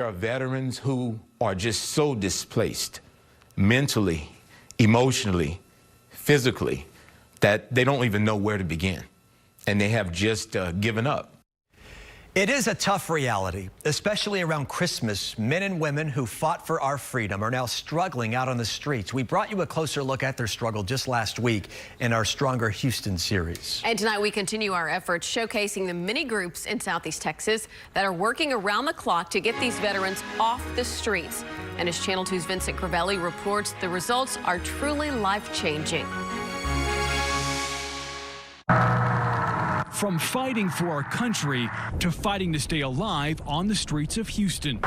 There are veterans who are just so displaced mentally, emotionally, physically, that they don't even know where to begin. And they have just given up. It is a tough reality, especially around Christmas. Men and women who fought for our freedom are now struggling out on the streets. We brought you a closer look at their struggle just last week in our Stronger Houston series. And tonight we continue our efforts showcasing the many groups in Southeast Texas that are working around the clock to get these veterans off the streets. And as Channel 2's Vincent Crivelli reports, the results are truly life-changing. From fighting for our country to fighting to stay alive on the streets of Houston.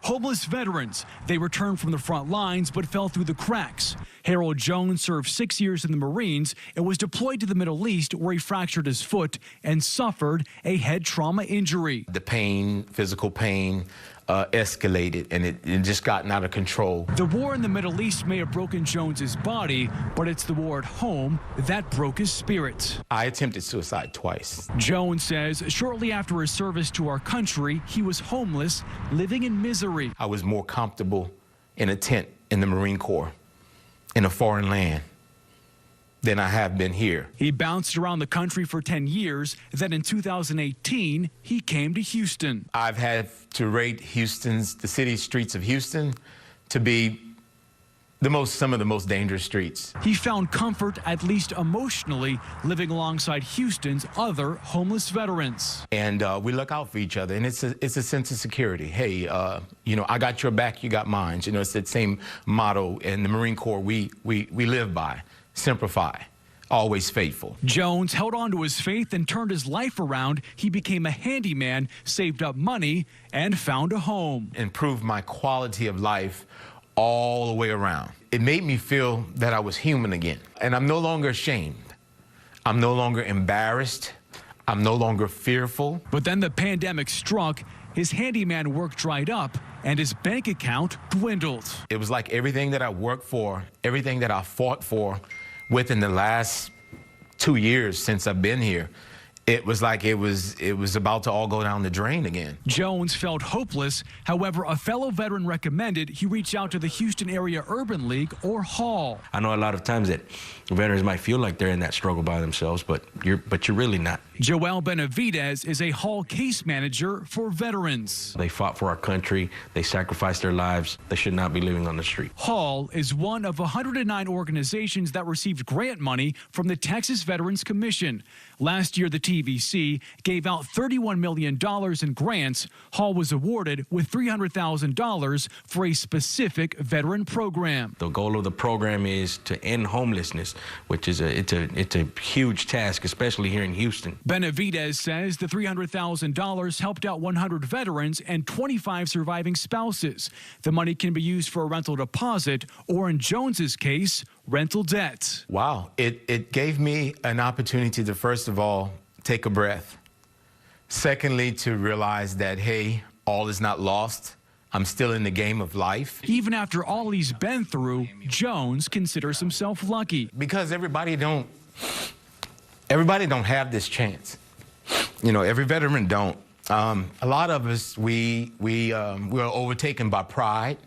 Homeless veterans, they returned from the front lines but fell through the cracks. Harold Jones served 6 years in the Marines and was deployed to the Middle East, where he fractured his foot and suffered a head trauma injury. The pain, physical pain, escalated, and it just gotten out of control. The war in the Middle East may have broken Jones's body, but it's the war at home that broke his spirit. I attempted suicide twice. Jones says shortly after his service to our country, he was homeless, living in misery. I was more comfortable in a tent in the Marine Corps, in a foreign land, than I have been here. He bounced around the country for 10 years. Then in 2018, he came to Houston. I've had to rate the city streets of Houston to be some of the most dangerous streets. He found comfort, at least emotionally, living alongside Houston's other homeless veterans. And we look out for each other, and it's a sense of security. Hey, I got your back, you got mine. You know, it's that same motto in the Marine Corps we live by. Simplify, always faithful. Jones held on to his faith and turned his life around. He became a handyman, saved up money, and found a home. Improved my quality of life all the way around. It made me feel that I was human again. And I'm no longer ashamed. I'm no longer embarrassed. I'm no longer fearful. But then the pandemic struck. His handyman work dried up and his bank account dwindled. It was like everything that I worked for, everything that I fought for within the last 2 years since I've been here, it was like it was about to all go down the drain again. Jones felt hopeless. However, a fellow veteran recommended he reach out to the Houston Area Urban League, or HALL. I know a lot of times that veterans might feel like they're in that struggle by themselves, but you're really not. Joel Benavidez is a HALL case manager for veterans. They fought for our country. They sacrificed their lives. They should not be living on the street. HALL is one of 109 organizations that received grant money from the Texas Veterans Commission. Last year, the TVC gave out $31 million in grants. HALL was awarded with $300,000 for a specific veteran program. The goal of the program is to end homelessness, which is it's a huge task, especially here in Houston. Benavidez says the $300,000 helped out 100 veterans and 25 surviving spouses. The money can be used for a rental deposit or, in Jones's case, rental debt. Wow. It gave me an opportunity to, first of all, take a breath. Secondly, to realize that, hey, all is not lost. I'm still in the game of life. Even after all he's been through, Jones considers himself lucky. Because everybody don't have this chance. You know, every veteran don't. A lot of us, we're overtaken by pride.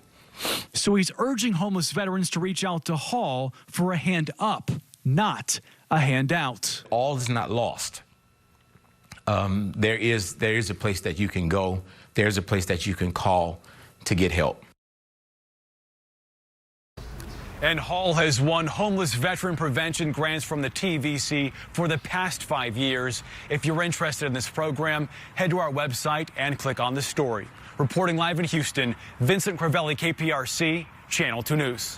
So he's urging homeless veterans to reach out to HALL for a hand up, not a handout. All is not lost. There is a place that you can go. There's a place that you can call to get help. And HALL has won homeless veteran prevention grants from the TVC for the past 5 years. If you're interested in this program, head to our website and click on the story. Reporting live in Houston, Vincent Crivelli, KPRC, Channel 2 News.